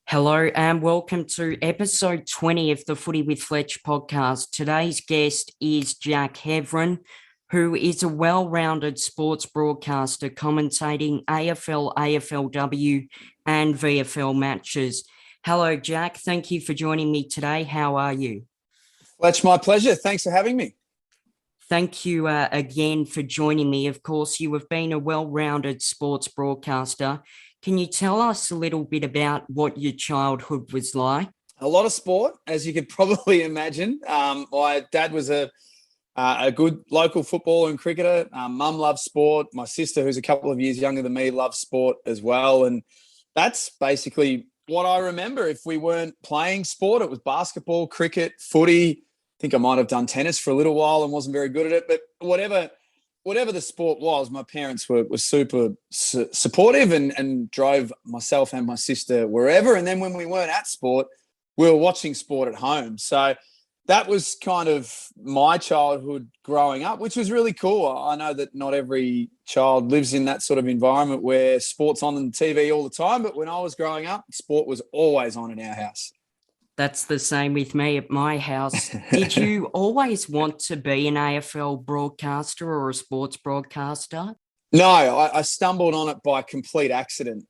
Hello and welcome to episode 20 of the Footy with Fletch podcast. Today's guest is Jack Heverin, who is a well-rounded sports broadcaster commentating AFL, AFLW and VFL matches. Hello, Jack. Thank you for joining me today. How are you? Fletch, my pleasure. Thanks for having me. Thank you again for joining me. Of course, you have been a well-rounded sports broadcaster. Can you tell us a little bit about what your childhood was like? A lot of sport, as you could probably imagine. My dad was a good local footballer and cricketer. Mum loved sport. My sister, who's a couple of years younger than me, loved sport as well. And that's basically what I remember. If we weren't playing sport, it was basketball, cricket, footy. I think I might have done tennis for a little while and wasn't very good at it. But whatever the sport was, my parents were super supportive and drove myself and my sister wherever. And then when we weren't at sport, we were watching sport at home. So that was kind of my childhood growing up, which was really cool. I know that not every child lives in that sort of environment where sport's on the TV all the time. But when I was growing up, sport was always on in our house. That's the same with me at my house. Did you always want to be an AFL broadcaster or a sports broadcaster? No, I stumbled on it by complete accident.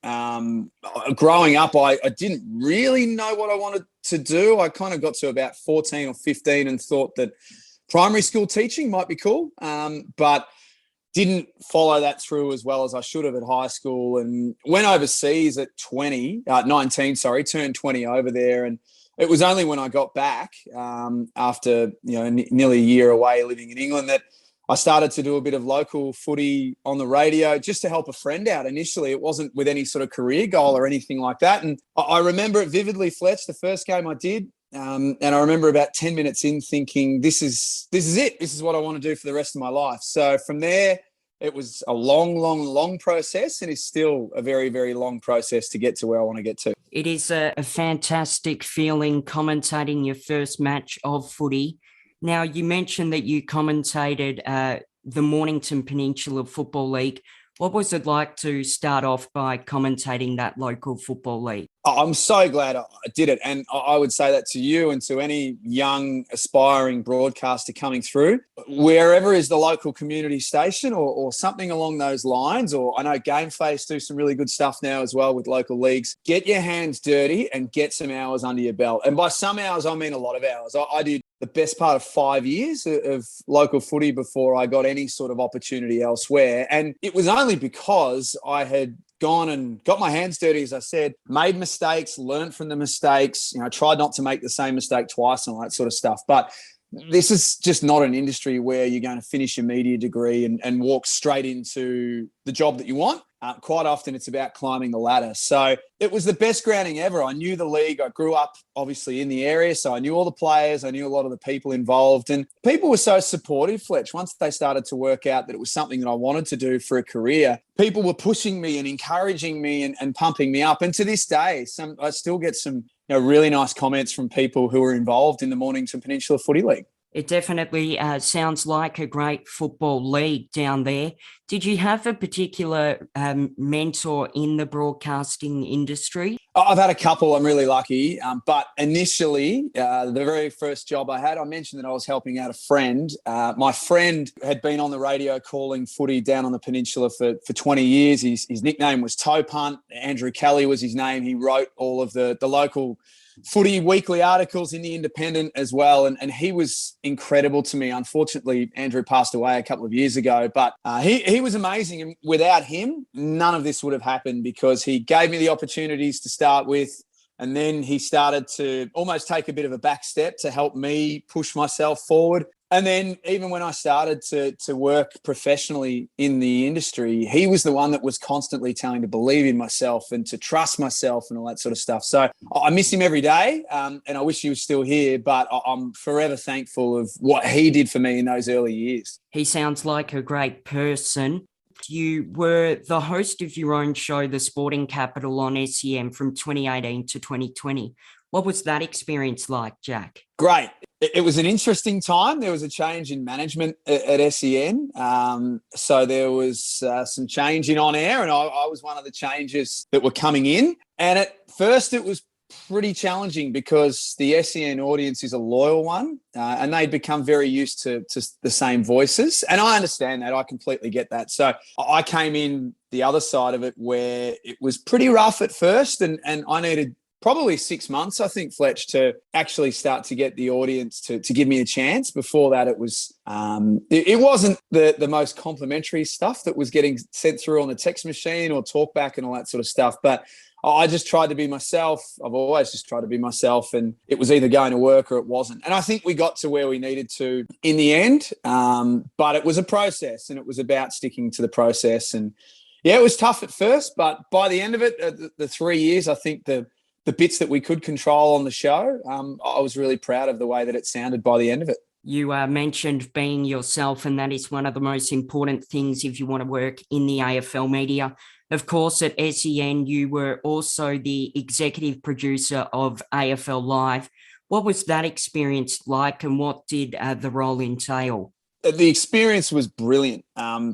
Growing up, I didn't really know what I wanted to do. I kind of got to about 14 or 15 and thought that primary school teaching might be cool, but didn't follow that through as well as I should have at high school, and went overseas at 19, turned 20 over there. And it was only when I got back after nearly a year away living in England that I started to do a bit of local footy on the radio just to help a friend out. Initially, it wasn't with any sort of career goal or anything like that. And I remember it vividly, Fletch, the first game I did. And I remember about 10 minutes in thinking, this is it. This is what I want to do for the rest of my life. So from there, it was a long process, and it's still a very, very long process to get to where I want to get to. It is a fantastic feeling commentating your first match of footy. Now, you mentioned that you commentated the Mornington Peninsula Football League. What was it like to start off by commentating that local football league? I'm so glad I did it. And I would say that to you and to any young aspiring broadcaster coming through, wherever is the local community station or something along those lines, or I know Game Face do some really good stuff now as well with local leagues. Get your hands dirty and get some hours under your belt. And by some hours, I mean a lot of hours. I did the best part of 5 years of local footy before I got any sort of opportunity elsewhere. And it was only because I had gone and got my hands dirty, as I said, made mistakes, learned from the mistakes, tried not to make the same mistake twice and all that sort of stuff. But this is just not an industry where you're going to finish your media degree and walk straight into the job that you want. Quite often it's about climbing the ladder. So it was the best grounding ever. I knew the league. I grew up obviously in the area, so I knew all the players. I knew a lot of the people involved, and people were so supportive, Fletch. Once they started to work out that it was something that I wanted to do for a career, people were pushing me and encouraging me and pumping me up. And to this day, I still get some really nice comments from people who are involved in the Mornington Peninsula Footy League. It definitely sounds like a great football league down there. Did you have a particular mentor in the broadcasting industry? I've had a couple. I'm really lucky. But initially, the very first job I had, I mentioned that I was helping out a friend. My friend had been on the radio calling footy down on the peninsula for 20 years. His nickname was Toe Punt. Andrew Kelly was his name. He wrote all of the local footy weekly articles in the Independent as well. And he was incredible to me. Unfortunately, Andrew passed away a couple of years ago, but he was amazing. And without him, none of this would have happened, because he gave me the opportunities to start with. And then he started to almost take a bit of a back step to help me push myself forward. And then even when I started to work professionally in the industry, he was the one that was constantly telling to believe in myself and to trust myself and all that sort of stuff. So I miss him every day, and I wish he was still here, but I'm forever thankful of what he did for me in those early years. He sounds like a great person. You were the host of your own show, The Sporting Capital, on SEN from 2018 to 2020. What was that experience like, Jack? Great. It was an interesting time. There was a change in management at SEN. So there was some change in on air, and I was one of the changes that were coming in. And at first it was pretty challenging because the SEN audience is a loyal one, and they'd become very used to the same voices. And I understand that. I completely get that. So I came in the other side of it where it was pretty rough at first, and I needed probably 6 months, I think, Fletch, to actually start to get the audience to give me a chance. Before that, it was it wasn't the most complimentary stuff that was getting sent through on the text machine or talkback and all that sort of stuff. But I just tried to be myself. I've always just tried to be myself, and it was either going to work or it wasn't. And I think we got to where we needed to in the end, but it was a process, and it was about sticking to the process. And yeah, it was tough at first, but by the end of it, the 3 years, I think the bits that we could control on the show, I was really proud of the way that it sounded by the end of it. You mentioned being yourself, and that is one of the most important things if you want to work in the AFL media. Of course, at SEN, you were also the executive producer of AFL Live. What was that experience like, and what did the role entail? The experience was brilliant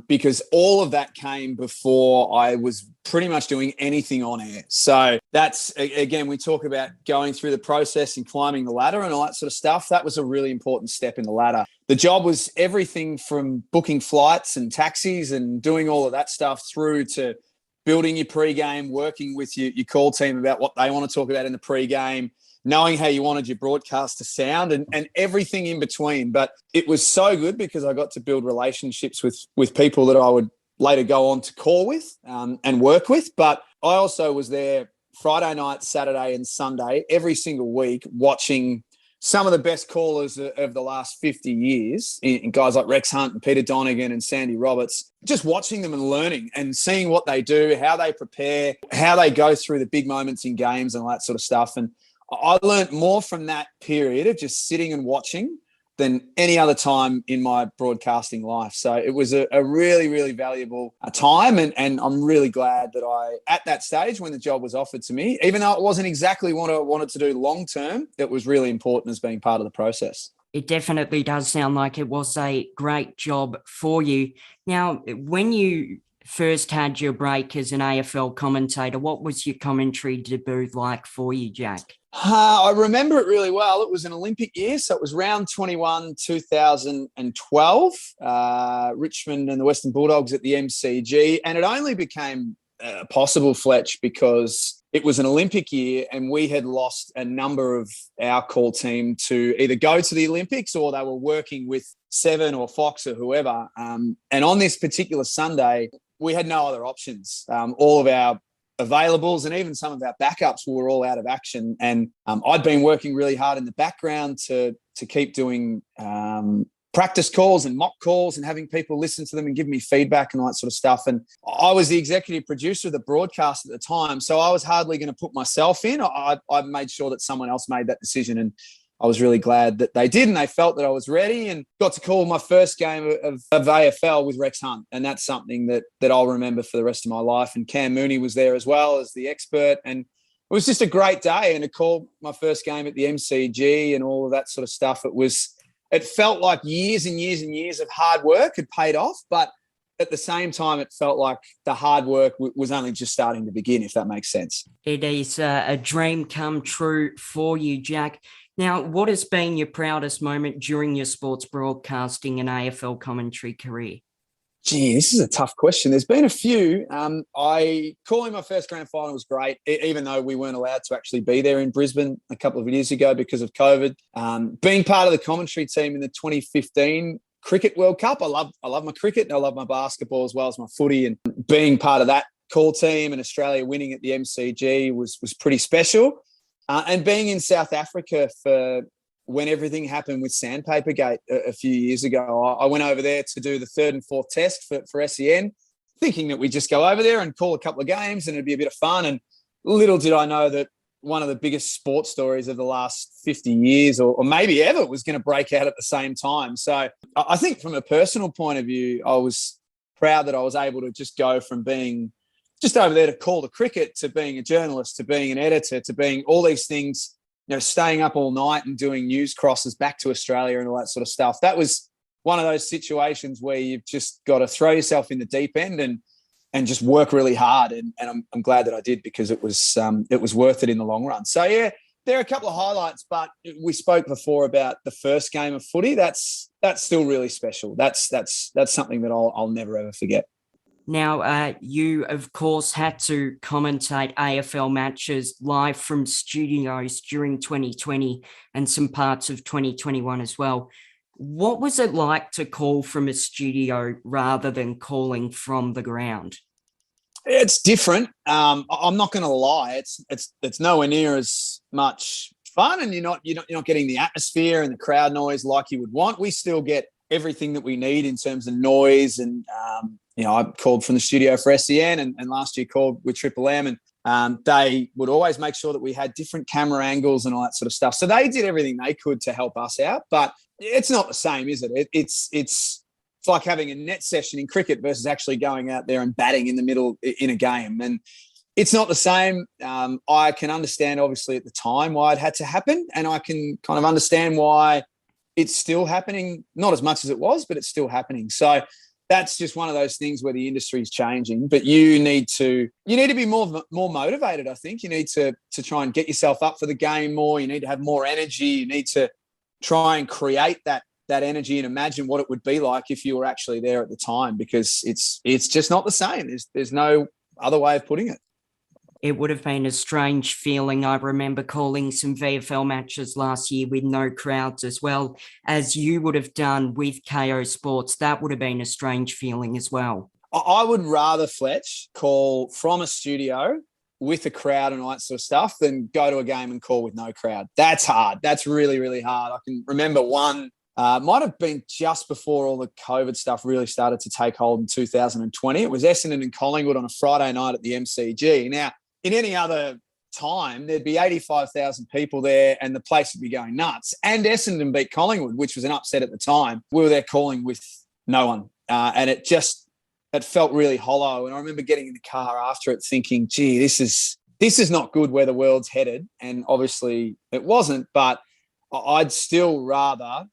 because all of that came before I was pretty much doing anything on air. So that's, again, we talk about going through the process and climbing the ladder and all that sort of stuff. That was a really important step in the ladder. The job was everything from booking flights and taxis and doing all of that stuff through to building your pre-game, working with your call team about what they want to talk about in the pre-game, knowing how you wanted your broadcast to sound and everything in between. But it was so good because I got to build relationships with people that I would later go on to call with and work with. But I also was there Friday night, Saturday and Sunday, every single week, watching some of the best callers of the last 50 years, in guys like Rex Hunt and Peter Donegan and Sandy Roberts, just watching them and learning and seeing what they do, how they prepare, how they go through the big moments in games and all that sort of stuff. And I learned more from that period of just sitting and watching than any other time in my broadcasting life. So it was a really, really valuable time. And I'm really glad that at that stage when the job was offered to me, even though it wasn't exactly what I wanted to do long-term, it was really important as being part of the process. It definitely does sound like it was a great job for you. Now, when you first had your break as an AFL commentator, what was your commentary debut like for you, Jack? I remember it really well. It was an Olympic year, so it was round 21, 2012, Richmond and the Western Bulldogs at the MCG. And it only became possible, Fletch, because it was an Olympic year and we had lost a number of our call team to either go to the Olympics or they were working with Seven or Fox or whoever. And on this particular Sunday, we had no other options. All of our availables and even some of our backups were all out of action. And I'd been working really hard in the background to keep doing practice calls and mock calls and having people listen to them and give me feedback and all that sort of stuff. And I was the executive producer of the broadcast at the time, so I was hardly going to put myself in. I made sure that someone else made that decision, and I was really glad that they did, and they felt that I was ready, and got to call my first game of AFL with Rex Hunt. And that's something that I'll remember for the rest of my life. And Cam Mooney was there as well as the expert. And it was just a great day. And to call my first game at the MCG and all of that sort of stuff, it felt like years and years and years of hard work had paid off. But at the same time, it felt like the hard work was only just starting to begin, if that makes sense. It is a dream come true for you, Jack. Now, what has been your proudest moment during your sports broadcasting and AFL commentary career? Gee, this is a tough question. There's been a few. Calling my first grand final was great, even though we weren't allowed to actually be there in Brisbane a couple of years ago because of COVID. Being part of the commentary team in the 2015 Cricket World Cup, I love my cricket and I love my basketball as well as my footy. And being part of that call team and Australia winning at the MCG was pretty special. And being in South Africa for when everything happened with Sandpaper Gate a few years ago. I went over there to do the third and fourth test for SEN, thinking that we'd just go over there and call a couple of games and it'd be a bit of fun. And little did I know that one of the biggest sports stories of the last 50 years or maybe ever was going to break out at the same time. So I think from a personal point of view, I was proud that I was able to just go from being just over there to call the cricket to being a journalist, to being an editor, to being all these things, staying up all night and doing news crosses back to Australia and all that sort of stuff. That was one of those situations where you've just got to throw yourself in the deep end and just work really hard. And I'm glad that I did, because it was worth it in the long run. So, yeah, there are a couple of highlights, but we spoke before about the first game of footy. That's still really special. That's something that I'll never, ever forget. Now, you, of course, had to commentate AFL matches live from studios during 2020 and some parts of 2021 as well. What was it like to call from a studio rather than calling from the ground? It's different. I'm not going to lie. It's nowhere near as much fun, and you're not getting the atmosphere and the crowd noise like you would want. We still get everything that we need in terms of noise, and I called from the studio for SEN, and last year called with Triple M, and they would always make sure that we had different camera angles and all that sort of stuff. So they did everything they could to help us out, but it's not the same, is it? It's like having a net session in cricket versus actually going out there and batting in the middle in a game. And it's not the same. I can understand, obviously, at the time why it had to happen, and I can kind of understand why it's still happening, not as much as it was, but it's still happening. So that's just one of those things where the industry is changing, but you need to be more motivated. I think you need to try and get yourself up for the game more. You need to have more energy. You need to try and create that energy and imagine what it would be like if you were actually there at the time, because it's just not the same. There's no other way of putting it. It would have been a strange feeling. I remember calling some VFL matches last year with no crowds, as well as you would have done with KO Sports. That would have been a strange feeling as well. I would rather, Fletch, call from a studio with a crowd and all that sort of stuff than go to a game and call with no crowd. That's hard. That's really, really hard. I can remember one, might have been just before all the COVID stuff really started to take hold in 2020. It was Essendon and Collingwood on a Friday night at the MCG. Now, in any other time, there'd be 85,000 people there and the place would be going nuts. And Essendon beat Collingwood, which was an upset at the time. We were there calling with no one. And it felt really hollow. And I remember getting in the car after it thinking, gee, this is not good where the world's headed. And obviously it wasn't, but I'd still rather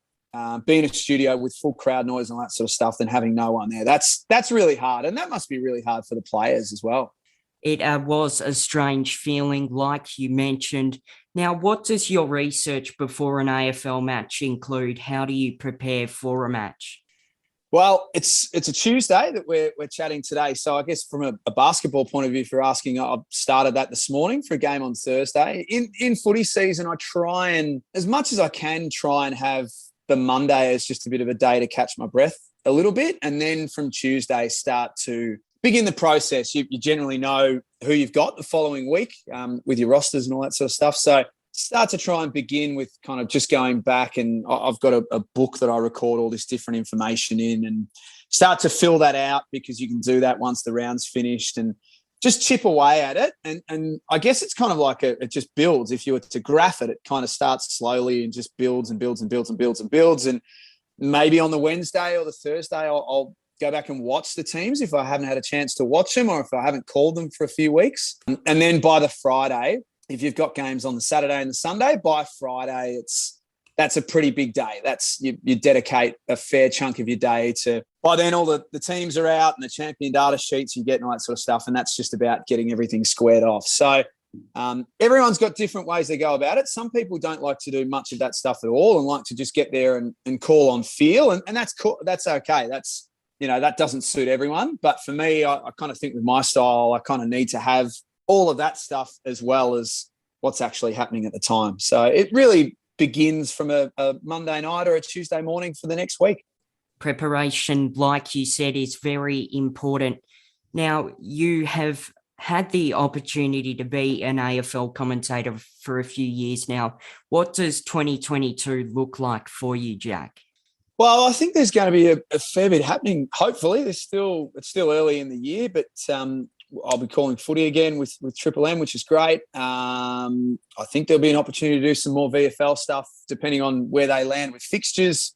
be in a studio with full crowd noise and all that sort of stuff than having no one there. That's really hard. And that must be really hard for the players as well. It was a strange feeling, like you mentioned. Now, what does your research before an AFL match include? How do you prepare for a match? Well, it's a Tuesday that we're chatting today. So I guess from a basketball point of view, if you're asking, I started that this morning for a game on Thursday. In footy season, I try and, as much as I can, try and have the Monday as just a bit of a day to catch my breath a little bit. And then from Tuesday, start to begin the process. You generally know who you've got the following week with your rosters and all that sort of stuff. So start to try and begin with kind of just going back, and I've got a book that I record all this different information in, and start to fill that out, because you can do that once the round's finished, and just chip away at it. And I guess it's kind of like it just builds. If you were to graph it, it kind of starts slowly and just builds and builds and builds and builds and builds. And maybe on the Wednesday or the Thursday, I'll go back and watch the teams if I haven't had a chance to watch them, or if I haven't called them for a few weeks. And then by the Friday, if you've got games on the Saturday and the Sunday, by Friday, that's a pretty big day. You dedicate a fair chunk of your day to. By then, all the teams are out and the champion data sheets you get and all that sort of stuff, and that's just about getting everything squared off. So everyone's got different ways they go about it. Some people don't like to do much of that stuff at all and like to just get there and call on feel, and that's cool. That's okay. That doesn't suit everyone. But for me, I kind of think with my style, I kind of need to have all of that stuff as well as what's actually happening at the time. So it really begins from a Monday night or a Tuesday morning for the next week. Preparation, like you said, is very important. Now, you have had the opportunity to be an AFL commentator for a few years now. What does 2022 look like for you, Jack? Well, I think there's going to be a fair bit happening. Hopefully, it's still early in the year, but I'll be calling footy again with Triple M, which is great. I think there'll be an opportunity to do some more VFL stuff, depending on where they land with fixtures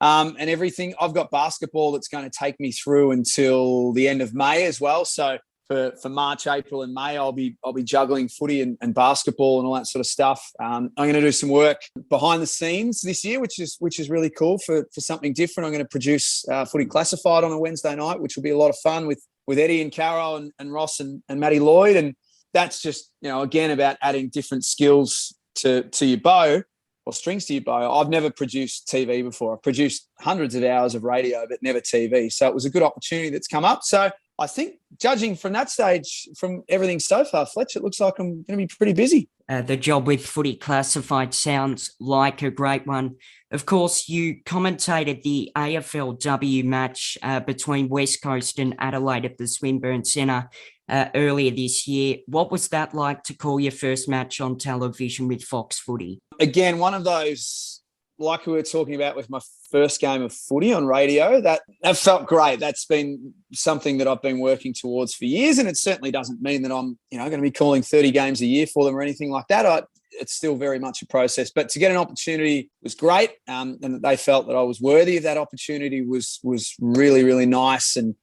and everything. I've got basketball that's going to take me through until the end of May as well. So for March, April, and May, I'll be juggling footy and basketball and all that sort of stuff. I'm going to do some work behind the scenes this year, which is really cool for something different. I'm going to produce Footy Classified on a Wednesday night, which will be a lot of fun with Eddie and Caro and Ross and Matty Lloyd. And that's just, again, about adding different skills to your bow or strings to your bow. I've never produced TV before. I've produced hundreds of hours of radio, but never TV. So it was a good opportunity that's come up. So I think, judging from that stage, from everything so far, Fletch, it looks like I'm going to be pretty busy. The job with Footy Classified sounds like a great one. Of course, you commentated the AFLW match between West Coast and Adelaide at the Swinburne Centre earlier this year. What was that like to call your first match on television with Fox Footy? Again, one of those, like we were talking about with my first game of footy on radio, that felt great. That's been something that I've been working towards for years, and it certainly doesn't mean that I'm going to be calling 30 games a year for them or anything like that. It's still very much a process, but to get an opportunity was great, and that they felt that I was worthy of that opportunity was really, really nice, and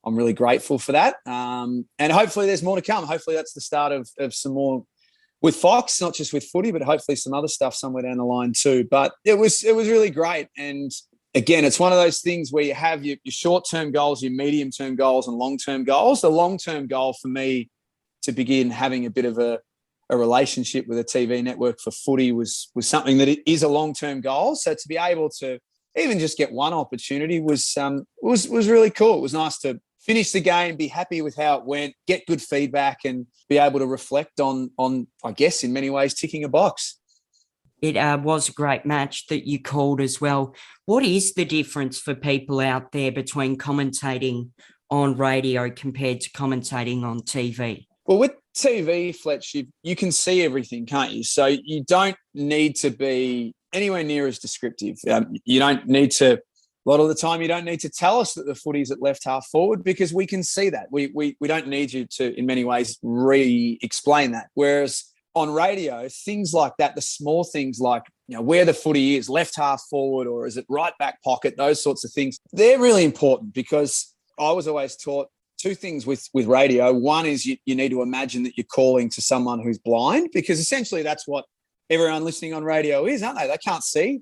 I'm really grateful for that. And hopefully there's more to come. Hopefully that's the start of some more with Fox, not just with footy, but hopefully some other stuff somewhere down the line too. But it was really great. And again, it's one of those things where you have your short-term goals, your medium-term goals, and long-term goals. The long-term goal for me to begin having a bit of a relationship with a TV network for footy was something that is a long-term goal. So to be able to even just get one opportunity was really cool. It was nice to finish the game, be happy with how it went, get good feedback, and be able to reflect on I guess, in many ways, ticking a box. It was a great match that you called as well. What is the difference for people out there between commentating on radio compared to commentating on TV? Well, with TV, Fletch, you can see everything, can't you? So you don't need to be anywhere near as descriptive. You don't need to. A lot of the time, you don't need to tell us that the footy's at left half forward because we can see that. We don't need you to, in many ways, re-explain that. Whereas on radio, things like that, the small things like where the footy is, left half forward, or is it right back pocket, those sorts of things, they're really important because I was always taught two things with radio. One is you need to imagine that you're calling to someone who's blind, because essentially that's what everyone listening on radio is, aren't they? They can't see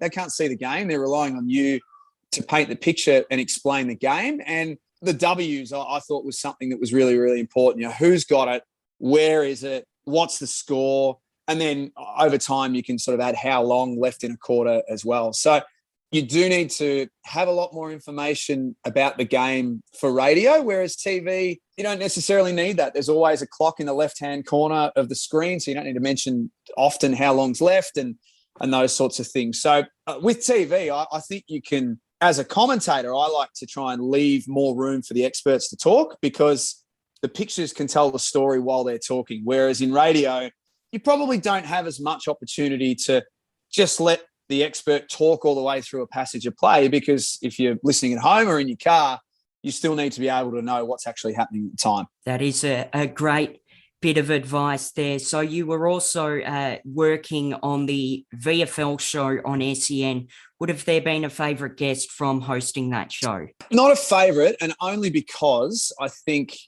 the game. They're relying on you to paint the picture and explain the game. And the W's, I thought, was something that was really, really important. Who's got it? Where is it? What's the score? And then over time, you can sort of add how long left in a quarter as well. So you do need to have a lot more information about the game for radio, whereas TV, you don't necessarily need that. There's always a clock in the left-hand corner of the screen, so you don't need to mention often how long's left and those sorts of things. So with TV, I think you can, as a commentator, I like to try and leave more room for the experts to talk because the pictures can tell the story while they're talking. Whereas in radio, you probably don't have as much opportunity to just let the expert talk all the way through a passage of play, because if you're listening at home or in your car, you still need to be able to know what's actually happening at the time. That is a great bit of advice there. So you were also working on the VFL show on SEN. Would have there been a favourite guest from hosting that show? Not a favourite, and only because I think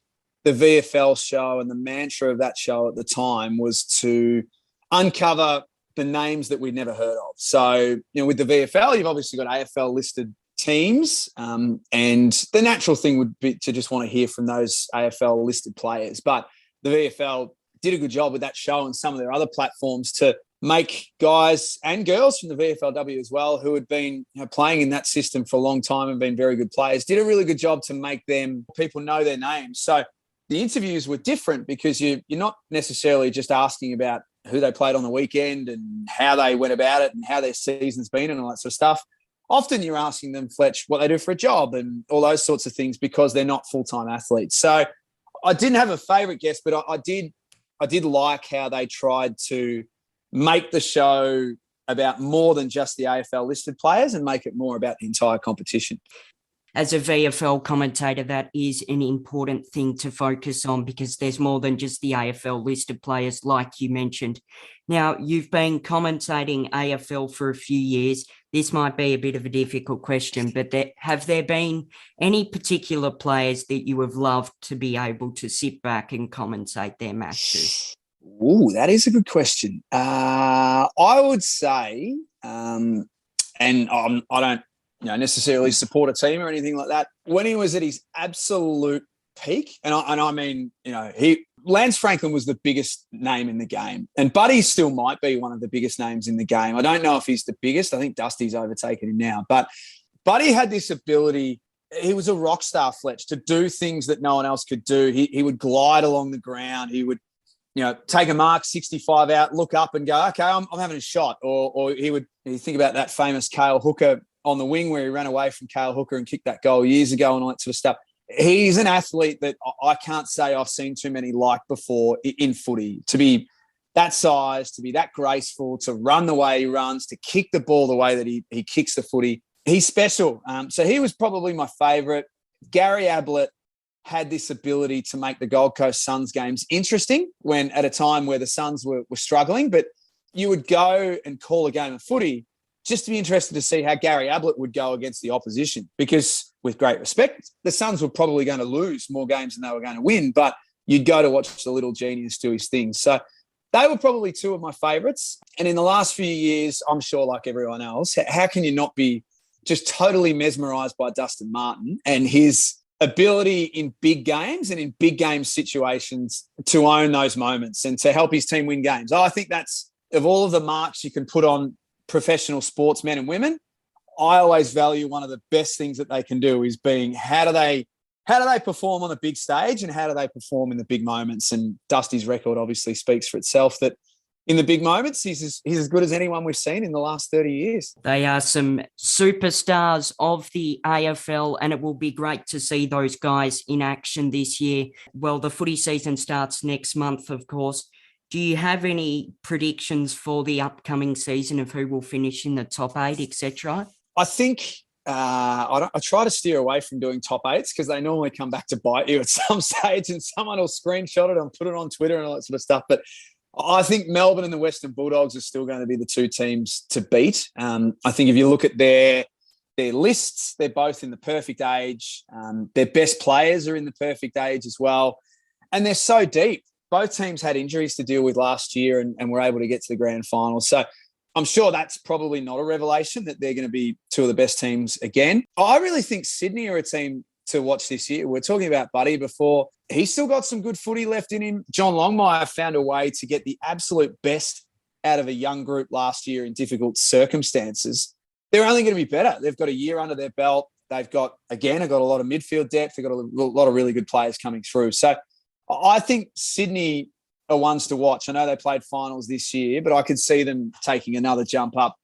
the VFL show and the mantra of that show at the time was to uncover the names that we'd never heard of. So, with the VFL, you've obviously got AFL listed teams, and the natural thing would be to just want to hear from those AFL listed players. But the VFL did a good job with that show and some of their other platforms to make guys and girls from the VFLW as well, who had been playing in that system for a long time and been very good players, did a really good job to make people know their names. So the interviews were different because you're not necessarily just asking about who they played on the weekend and how they went about it and how their season's been and all that sort of stuff. Often you're asking them, Fletch, what they do for a job and all those sorts of things because they're not full-time athletes. So I didn't have a favourite guest, but I did like how they tried to make the show about more than just the AFL listed players and make it more about the entire competition. As a VFL commentator, that is an important thing to focus on because there's more than just the AFL listed players, like you mentioned. Now, you've been commentating AFL for a few years. This might be a bit of a difficult question, but have there been any particular players that you have loved to be able to sit back and commentate their matches? Ooh, that is a good question. I would say, and I don't necessarily support a team or anything like that. When he was at his absolute peak, and I mean, Lance Franklin was the biggest name in the game, and Buddy still might be one of the biggest names in the game. I don't know if he's the biggest. I think Dusty's overtaken him now, but Buddy had this ability. He was a rock star, Fletch, to do things that no one else could do. He would glide along the ground. He would, take a mark 65 out, look up and go, okay, I'm having a shot. Or he would, you think about that famous Cale Hooker on the wing where he ran away from Cale Hooker and kicked that goal years ago and all that sort of stuff. He's an athlete that I can't say I've seen too many like before in footy. To be that size, to be that graceful, to run the way he runs, to kick the ball the way that he kicks the footy. He's special. So he was probably my favourite. Gary Ablett had this ability to make the Gold Coast Suns games interesting when at a time where the Suns were struggling, but you would go and call a game of footy just to be interested to see how Gary Ablett would go against the opposition, because with great respect, the Suns were probably going to lose more games than they were going to win, but you'd go to watch the little genius do his thing. So they were probably two of my favourites. And in the last few years, I'm sure like everyone else, how can you not be just totally mesmerised by Dustin Martin and his ability in big games and in big game situations to own those moments and to help his team win games. I think that's, of all of the marks you can put on professional sportsmen and women, I always value one of the best things that they can do is being how do they perform on the big stage and how do they perform in the big moments. And Dusty's record obviously speaks for itself that in the big moments, he's as good as anyone we've seen in the last 30 years. They are some superstars of the AFL, and it will be great to see those guys in action this year. Well, the footy season starts next month, of course. Do you have any predictions for the upcoming season of who will finish in the top 8, etc.? I think I try to steer away from doing top 8s because they normally come back to bite you at some stage and someone will screenshot it and put it on Twitter and all that sort of stuff. But I think Melbourne and the Western Bulldogs are still going to be the two teams to beat. I think if you look at their lists, they're both in the perfect age. Their best players are in the perfect age as well. And they're so deep. Both teams had injuries to deal with last year and were able to get to the grand final. So I'm sure that's probably not a revelation that they're going to be two of the best teams again. I really think Sydney are a team to watch this year. We're talking about Buddy before. He's still got some good footy left in him. John Longmire found a way to get the absolute best out of a young group last year in difficult circumstances. They're only going to be better. They've got a year under their belt. They've got a lot of midfield depth. They've got a lot of really good players coming through. So I think Sydney are ones to watch. I know they played finals this year, but I could see them taking another jump up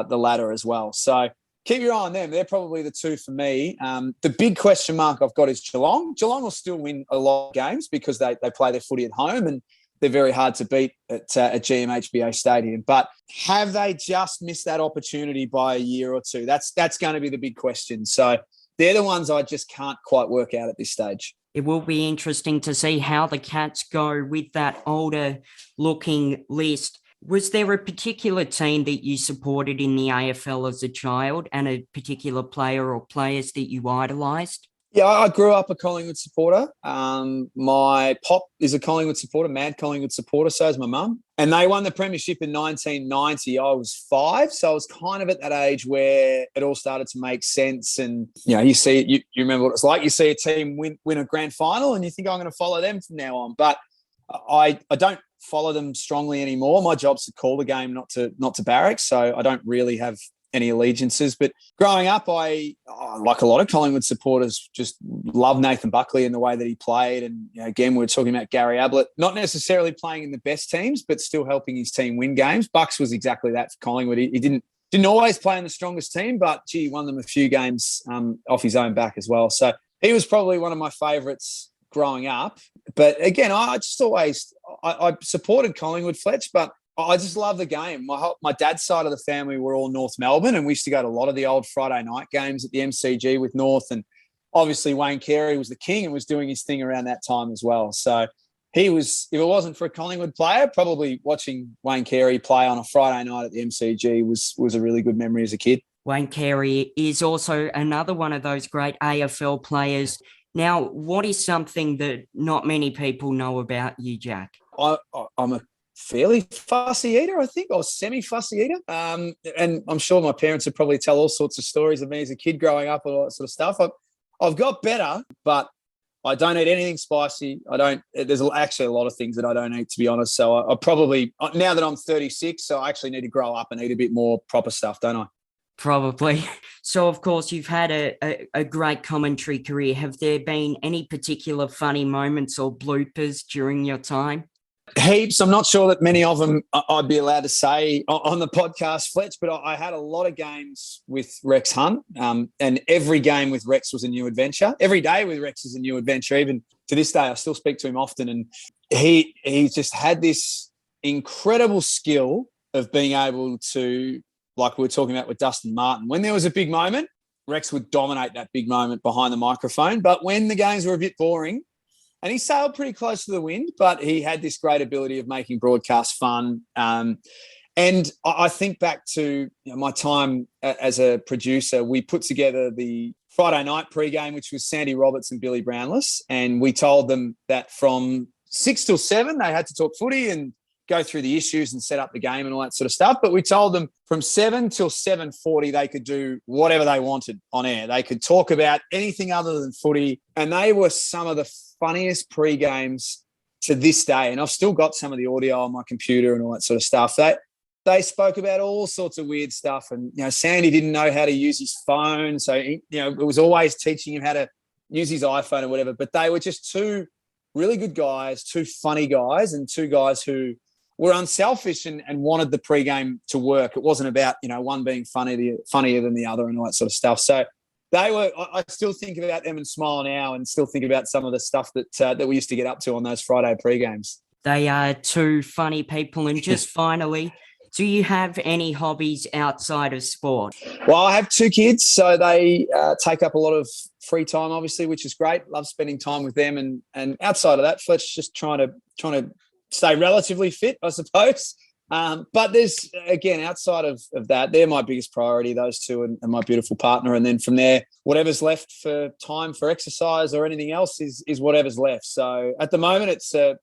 the ladder as well. So keep your eye on them. They're probably the two for me. The big question mark I've got is Geelong. Geelong will still win a lot of games because they play their footy at home and they're very hard to beat at GMHBA Stadium. But have they just missed that opportunity by a year or two? That's going to be the big question. So they're the ones I just can't quite work out at this stage. It will be interesting to see how the Cats go with that older looking list. Was there a particular team that you supported in the AFL as a child and a particular player or players that you idolised? Yeah, I grew up a Collingwood supporter. My pop is a Collingwood supporter, mad Collingwood supporter, so is my mum. And they won the premiership in 1990. I was 5, so I was kind of at that age where it all started to make sense. And, you see, you remember what it's like. You see a team win a grand final and you think, I'm going to follow them from now on. But I don't follow them strongly anymore. My job's to call the game, not to barrack, so I don't really have any allegiances. But growing up, I like a lot of Collingwood supporters, just love Nathan Buckley and the way that he played. And again, we were talking about Gary Ablett, not necessarily playing in the best teams, but still helping his team win games. Bucks was exactly that for Collingwood. He didn't always play in the strongest team, but he won them a few games off his own back as well. So he was probably one of my favourites growing up. But again, I just always I supported Collingwood, Fletch, but I just love the game. My dad's side of the family were all North Melbourne, and we used to go to a lot of the old Friday night games at the MCG with North. And obviously Wayne Carey was the king and was doing his thing around that time as well. So he was, if it wasn't for a Collingwood player, probably watching Wayne Carey play on a Friday night at the MCG was a really good memory as a kid. Wayne Carey is also another one of those great AFL players. Now, what is something that not many people know about you, Jack? I'm a fairly fussy eater, I think, or semi-fussy eater. And I'm sure my parents would probably tell all sorts of stories of me as a kid growing up and all that sort of stuff. I've got better, but I don't eat anything spicy. There's actually a lot of things that I don't eat, to be honest. So I probably, now that I'm 36, so I actually need to grow up and eat a bit more proper stuff, don't I? Probably. So, of course, you've had a great commentary career. Have there been any particular funny moments or bloopers during your time? Heaps. I'm not sure that many of them I'd be allowed to say on the podcast, Fletch, but I had a lot of games with Rex Hunt, and every game with Rex was a new adventure. Every day with Rex is a new adventure. Even to this day, I still speak to him often, and he just had this incredible skill of being able to, like we were talking about with Dustin Martin, when there was a big moment, Rex would dominate that big moment behind the microphone. But when the games were a bit boring, and he sailed pretty close to the wind, but he had this great ability of making broadcast fun. And I think back to my time as a producer, we put together the Friday night pregame, which was Sandy Roberts and Billy Brownless. And we told them that from 6 till 7, they had to talk footy and go through the issues and set up the game and all that sort of stuff. But we told them from 7 till 7:40, they could do whatever they wanted on air. They could talk about anything other than footy. And they were some of the funniest pre-games to this day. And I've still got some of the audio on my computer and all that sort of stuff. They spoke about all sorts of weird stuff. And, Sandy didn't know how to use his phone. So, it was always teaching him how to use his iPhone or whatever. But they were just two really good guys, two funny guys, and two guys who were unselfish and wanted the pre-game to work. It wasn't about, one being funnier than the other and all that sort of stuff. So I still think about them and smile now, and still think about some of the stuff that we used to get up to on those Friday pre-games. They are two funny people. And just finally, do you have any hobbies outside of sport? Well, I have 2 kids, so they take up a lot of free time, obviously, which is great. Love spending time with them. And outside of that, Fletch, just trying to stay relatively fit, I suppose. But there's, again, outside of that, they're my biggest priority, those two and my beautiful partner. And then from there, whatever's left for time for exercise or anything else is whatever's left. So at the moment, it's a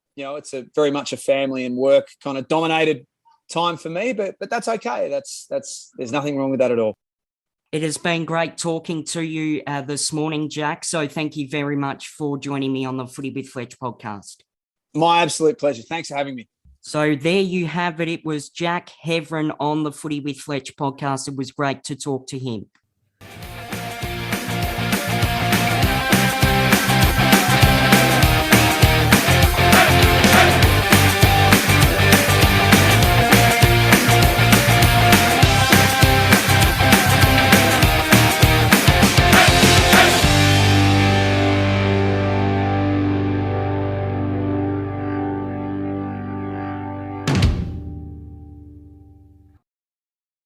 very much a family and work kind of dominated time for me, but that's okay. There's nothing wrong with that at all. It has been great talking to you this morning, Jack. So thank you very much for joining me on the Footy with Fletch podcast. My absolute pleasure. Thanks for having me. So there you have it. It was Jack Heverin on the Footy with Fletch podcast. It was great to talk to him.